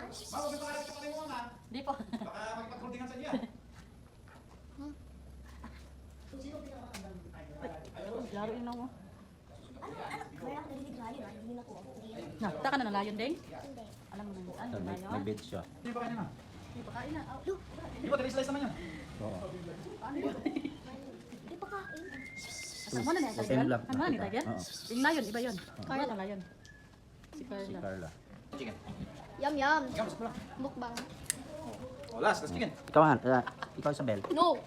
Bago kita kayo sa kalimutan ha. Di po. Baka magpag-holdingan sa inyo. Sino pinaka-andang tayo? Laruin lang mo. Wala ako narinig layo na, hindi na ko. Nakita ka na ng layon, Deng? Hindi. Alam mo na ano, layon? Nag-bed siya. Hindi ba kayo na? Di ba kain na? Di ba tinislice naman yan? Oo. Ano yun? Di pa kain. Ano na ni Sa Tiger? Enlap. Ano na ni Tiger? Oo. Yung layon, iba yun. Carla ang layon. Si Si Carla. Carla. Chicken. Yum yum. Ikaw, mas pula. Mukbang. Oh, last chicken. Ikaw, Han. Ikaw, Isabel. No.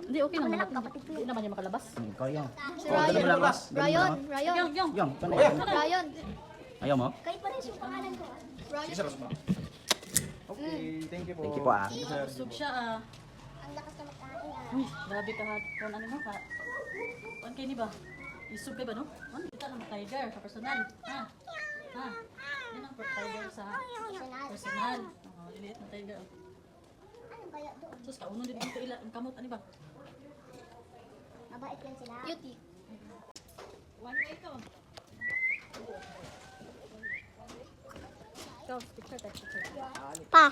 Hindi, okay naman. Wala, kapatid ko yun. Hindi naman niya makalabas. Ikaw yung. Si Ganun mo lang, Ryan. Ras. Ganun mo Ryan. lang, Ryan. Yung. Yung. Paano Oh, yeah. yan? Ryan. Ayaw mo? Kayo pa rin yung pangalan ko. Sige, sir. Rosma. Okay, thank you po. Thank you po, ah. Busog siya ah. Ang lakas na magkain ah. Uy, grabe ka ha. Kung ano mo ka. Ano kayo ni ba? Isog kayo ba no? Ano? Kita naman Tiger sa personal. Ha? Ha? Yan ang Tiger sa Personal. personal. Oh, liliit na Tiger. Ano kaya doon? Sus, kauno din dito ila. Ang kamot, ano ba? Mabait yan sila. Beauty. One way ko. Go, picture tayo, picture. Pa.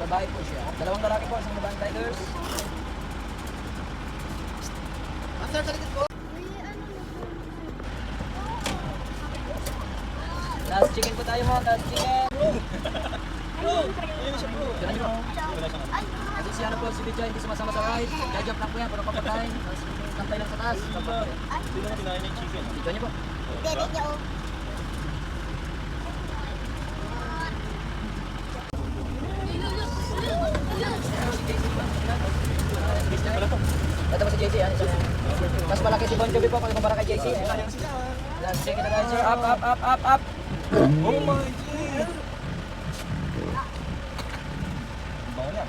Babae po siya. Dalawang lalaki po, isang babaeng Tigers. Last chicken po tayo mo, last chicken. Ganun nyo. Kasi si ano po, si Lydia hindi sumasama sa ride. Jajap lang po yan, puro papatay. Tapos sampay lang sa taas. Hindi naman kinain yung chicken. Dito nyo po. Dede niya oh. Ito po si JC. Mas malaki si Bon Jovi po kung kumpara kay JC. Last chicken na guys, sir. Up, up, up, up, up. Oh my God! Ang bango niya.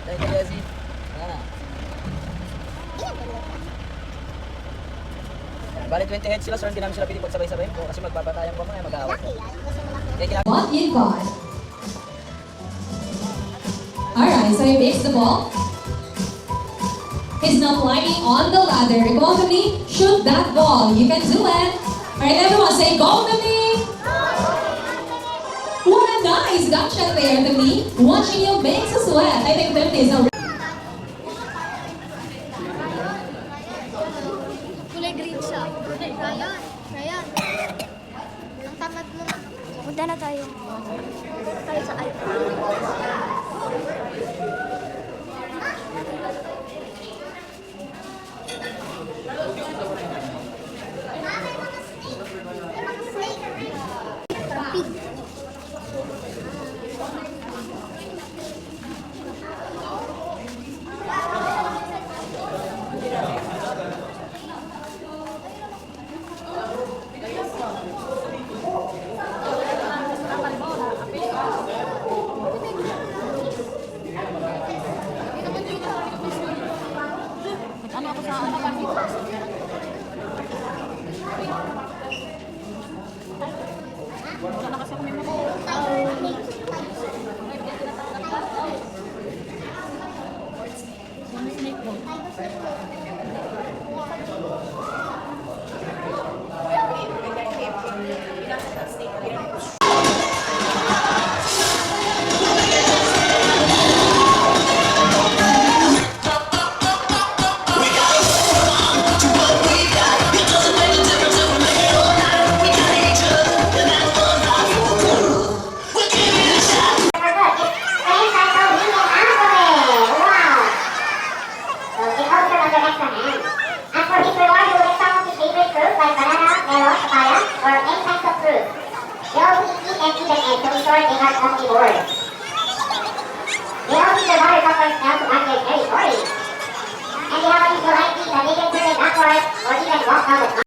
Thank you, JC. Ayan na. Bali 20 heads sila, sir. Hindi namin sila pwede pagsabay-sabay po kasi magpapatayan po mga mag-aaway. Laki yan. Gusto mo laki. Kaya kailangan What you got? Alright, so he makes the ball. He's now climbing on the ladder. Go to me, shoot that ball. You can do it. Alright, everyone say go to me. What a nice duck shot there to me. Watching you makes us sweat. I think 50 is a Kulay green siya. Ryan. Ryan. Ang tamad mo. Punta na tayo. Tayo sa iPhone. Ano ako sa ano pa? Wala na kasi ako may mga. Yung snake mo. Or any types of fruit. They always eat and eat and to ensure they are omnivores.